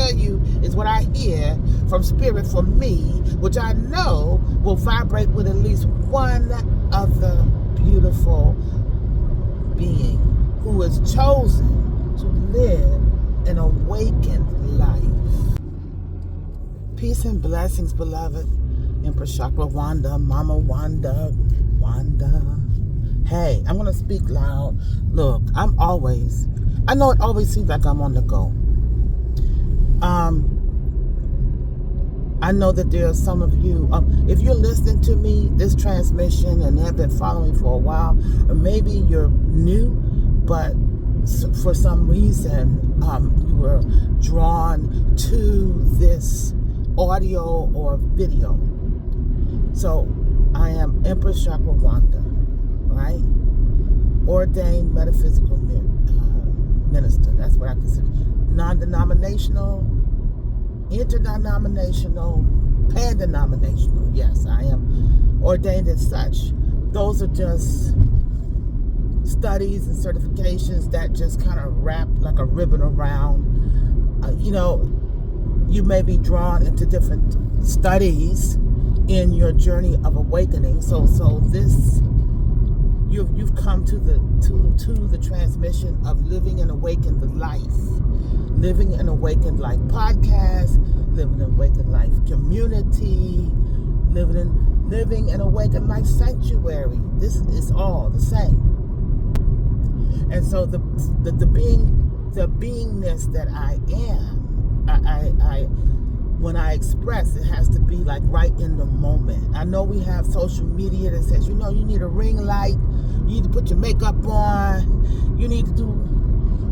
tell you is what I hear from Spirit for me, which I know will vibrate with at least one other beautiful being who is chosen to live an awakened life. Peace and blessings, beloved. Empress Chakra Wanda, Mama Wanda. Hey, I'm going to speak loud. Look, I know it always seems like I'm on the go. I know that there are some of you, if you're listening to me, this transmission, and have been following for a while, or maybe you're new, but for some reason, you were drawn to this audio or video. So, I am Empress Chakra Wanda, right? Ordained metaphysical minister. That's what I consider. Non-denominational, interdenominational, pan-denominational. Yes, I am ordained as such. Those are just studies and certifications that just kind of wrap like a ribbon around. You may be drawn into different studies in your journey of awakening. So this, you've come to the transmission of Living an Awakened Life. Living an Awakened Life podcast, Living an Awakened Life community, living an Awakened Life sanctuary. This is all the same. And so the beingness that I am, I when I express, it has to be like right in the moment. I know we have social media that says, you need a ring light, you need to put your makeup on, you need to do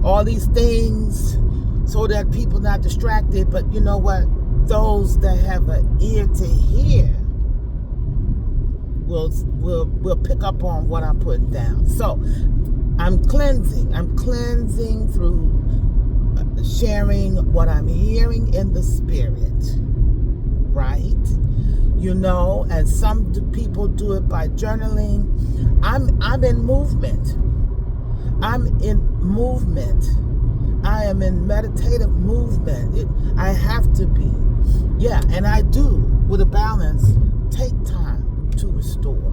all these things so that people not distracted. But you know what? Those that have an ear to hear will pick up on what I'm putting down. So I'm cleansing through sharing what I'm hearing in the spirit, right? And some people do it by journaling. I'm in movement. I am in meditative movement. I have to be. Yeah, and I do, with a balance, take time to restore.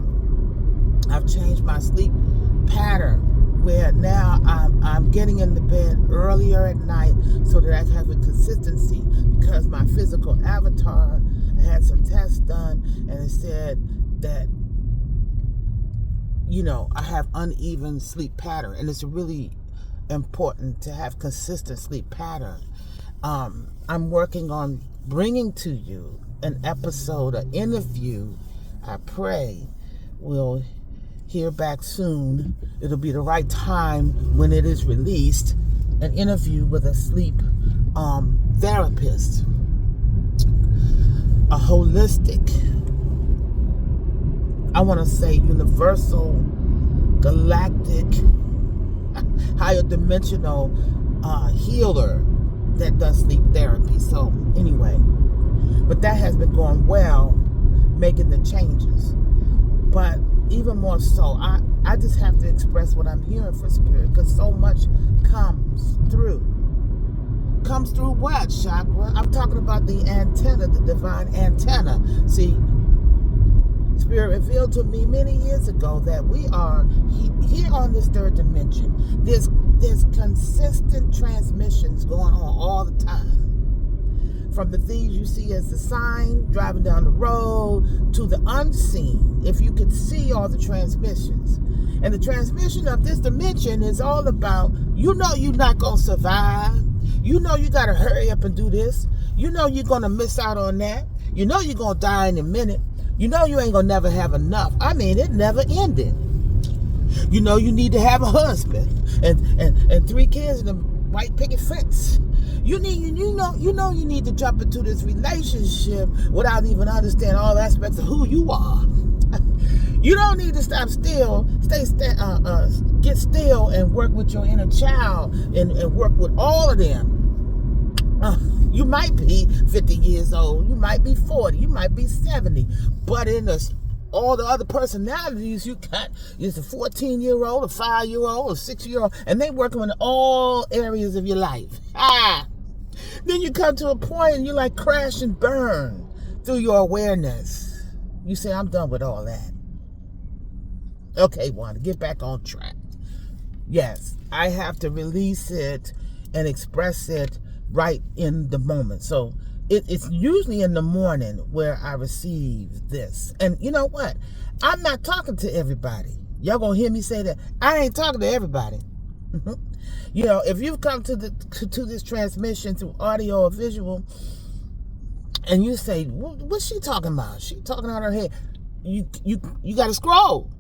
I've changed my sleep pattern, where now I'm getting in the bed earlier at night so that I can have a consistency, because my physical avatar, I had some tests done and it said that, I have uneven sleep pattern, and it's really important to have consistent sleep pattern. I'm working on bringing to you an episode, an interview. I pray we'll hear back soon. It'll be the right time when it is released. An interview with a sleep therapist, a holistic, I want to say universal, galactic, higher dimensional healer that does sleep therapy. So anyway, but that has been going well, making the changes. But even more so, I just have to express what I'm hearing for spirit, because so much comes through. Comes through what, chakra? I'm talking about the antenna, the divine antenna. See, spirit revealed to me many years ago that we are here on this third dimension. There's consistent transmissions going on all the time. From the things you see as the sign, driving down the road, to the unseen, if you could see all the transmissions. And the transmission of this dimension is all about, you're not going to survive. You got to hurry up and do this. You're going to miss out on that. You're going to die in a minute. You ain't going to never have enough. I mean, it never ended. You need to have a husband and 3 kids and a white picket fence. You need to jump into this relationship without even understanding all aspects of who you are. You don't need to stop still, get still and work with your inner child and work with all of them. You might be 50 years old, you might be 40, you might be 70, but in all the other personalities you got is a 14-year-old, a 5-year-old, a 6-year-old, and they working in all areas of your life. Then you come to a point and you like crash and burn through your awareness. You say, I'm done with all that. Okay, Wanda, get back on track. Yes, I have to release it and express it right in the moment. So it's usually in the morning where I receive this. And you know what? I'm not talking to everybody. Y'all gonna hear me say that. I ain't talking to everybody. You know, if you've come to this transmission through audio or visual, and you say, "What's she talking about? She talking out her head." You got to scroll.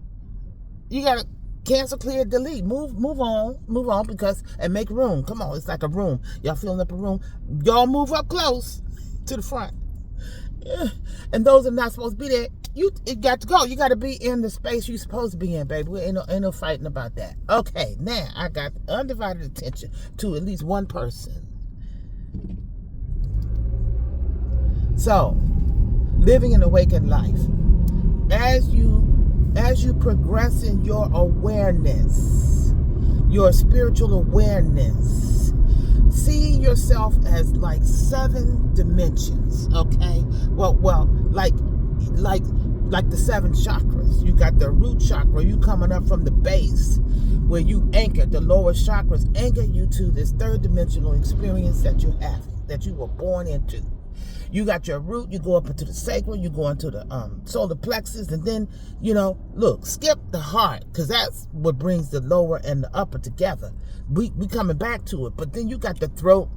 You got to cancel, clear, delete, move on, because and make room. Come on, it's like a room. Y'all filling up a room. Y'all move up close to the front. Yeah. And those are not supposed to be there. It got to go. You got to be in the space you're supposed to be in, baby. Ain't no fighting about that. Okay, now I got undivided attention to at least one person. So, living an awakened life. As you progress in your awareness, your spiritual awareness, see yourself as like 7 dimensions. Okay, well, like the 7 chakras. You got the root chakra. You coming up from the base, where you anchor. The lower chakras anchor you to this 3rd dimensional experience that you have, that you were born into. You got your root, you go up into the sacral, you go into the solar plexus, and then, look, skip the heart, because that's what brings the lower and the upper together. We coming back to it. But then you got the throat.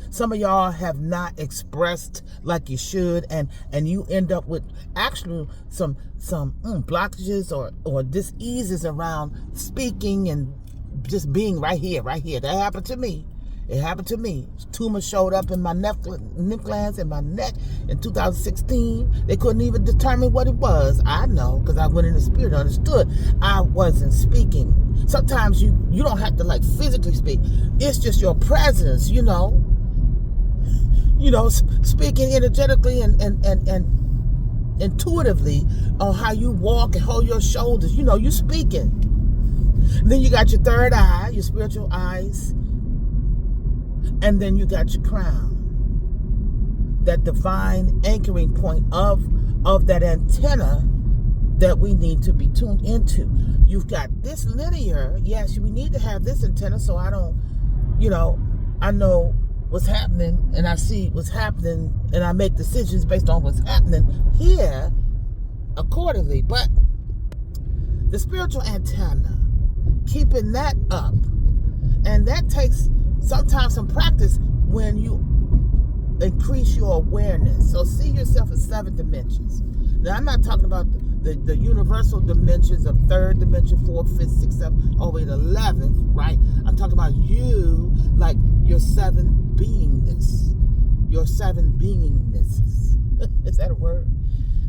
Some of y'all have not expressed like you should, and you end up with actually some blockages or diseases around speaking and just being right here. That happened to me. It happened to me. Tumor showed up in my lymph glands in my neck in 2016. They couldn't even determine what it was. I know, because I went in the spirit and understood. I wasn't speaking. Sometimes you don't have to like physically speak. It's just your presence, speaking energetically and intuitively on how you walk and hold your shoulders. You speaking. And then you got your 3rd eye, your spiritual eyes. And then you got your crown, that divine anchoring point of that antenna that we need to be tuned into. You've got this linear. Yes, we need to have this antenna so I don't, I know what's happening and I see what's happening and I make decisions based on what's happening here accordingly. But the spiritual antenna, keeping that up, and that takes sometimes some practice when you increase your awareness. So see yourself in 7 dimensions. Now, I'm not talking about the universal dimensions of 3rd dimension, 4th, 5th, 6th, 7th, all the way to 11th, right? I'm talking about you, like your 7 beingness. Your 7 beingness. Is that a word?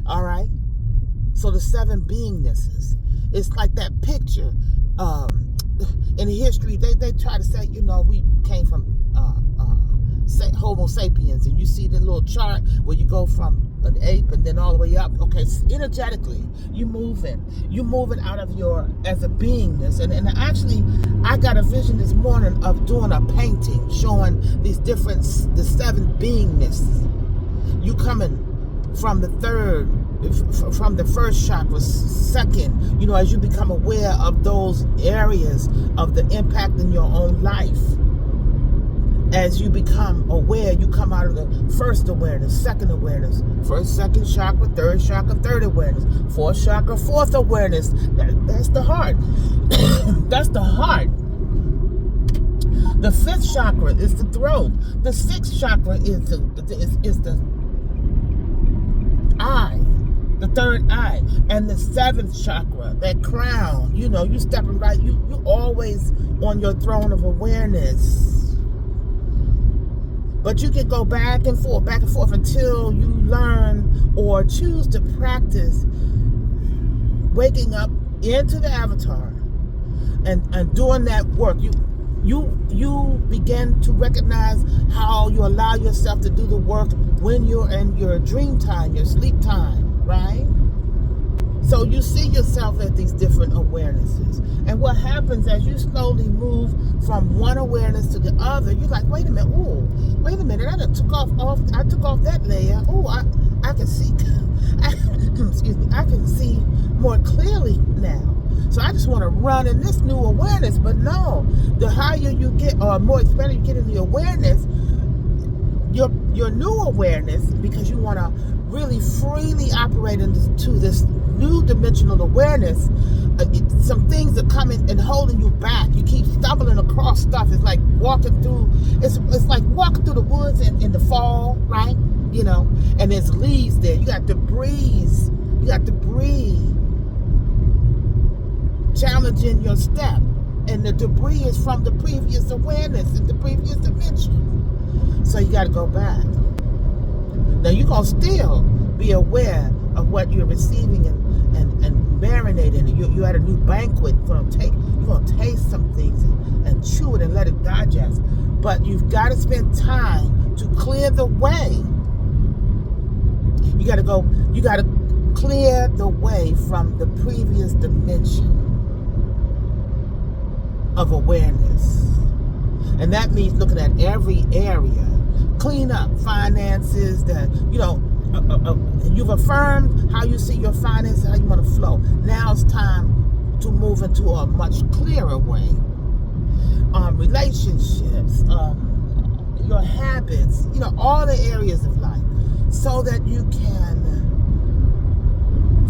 All right. So the 7 beingnesses. It's like that picture. In history, they try to say, we came from Homo sapiens, and you see the little chart where you go from an ape and then all the way up. Okay, energetically, you moving out of your as a beingness, and actually, I got a vision this morning of doing a painting showing the 7 beingness. You coming from the 3rd. From the 1st chakra, 2nd, as you become aware of those areas of the impact in your own life. As you become aware, you come out of the 1st awareness, 2nd awareness, 1st, 2nd chakra, 3rd chakra, 3rd awareness, 4th chakra, 4th awareness. That's the heart. That's the heart. The 5th chakra is the throat. The 6th chakra is the eye. The 3rd eye, and the 7th chakra, that crown. You stepping right. You always on your throne of awareness. But you can go back and forth until you learn or choose to practice waking up into the avatar and doing that work. You begin to recognize how you allow yourself to do the work when you're in your dream time, your sleep time. Right? So you see yourself at these different awarenesses. And what happens as you slowly move from one awareness to the other, you're like, wait a minute, I took off that layer. I can see, excuse me, I can see more clearly now. So I just want to run in this new awareness. But no, the higher you get, or more expanded you get in the awareness, your new awareness, because you want to really freely operate into this new dimensional awareness, some things are coming and holding you back. You keep stumbling across stuff. It's like walking through the woods in the fall, right? You know, and there's leaves there. You got debris challenging your step, and the debris is from the previous awareness in the previous dimension. So you got to go back. Now you're going to still be aware of what you're receiving and marinating it. You're at a new banquet. You're going to taste some things and chew it and let it digest. But you've got to spend time to clear the way. You got to clear the way from the previous dimension of awareness. And that means looking at every area. Clean up finances, you've affirmed how you see your finances, how you want to flow. Now it's time to move into a much clearer way. Relationships, your habits, all the areas of life, so that you can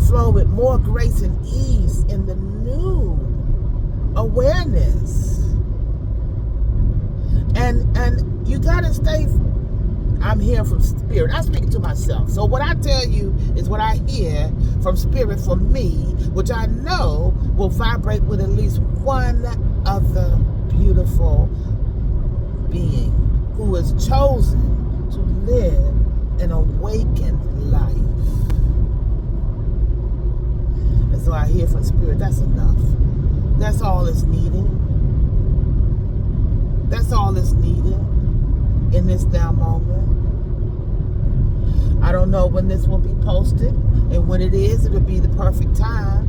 flow with more grace and ease in the new awareness. And you gotta stay. I'm hearing from Spirit. I'm speaking to myself. So what I tell you is what I hear from Spirit for me, which I know will vibrate with at least one other beautiful being who is chosen to live an awakened life. And so I hear from Spirit, that's enough. That's all that's needed. That's all that's needed in this now moment. I don't know when this will be posted, and when it is, it'll be the perfect time.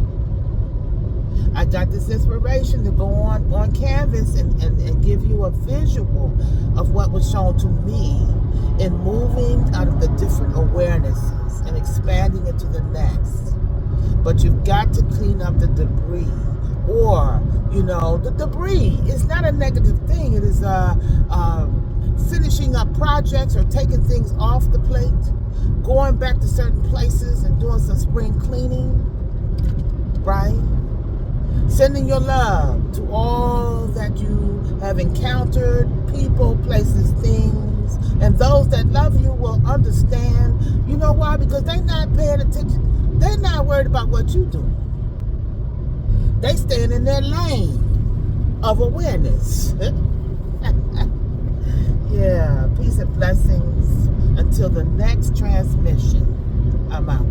I got this inspiration to go on canvas and give you a visual of what was shown to me in moving out of the different awarenesses and expanding into the next. But you've got to clean up the debris. Or, the debris is not a negative thing. It is finishing up projects or taking things off the plate, going back to certain places and doing some spring cleaning, right? Sending your love to all that you have encountered, people, places, things, and those that love you will understand. You know why? Because they're not paying attention. They're not worried about what you do. They stand in their lane of awareness. Yeah, peace and blessings. Until the next transmission, I'm out.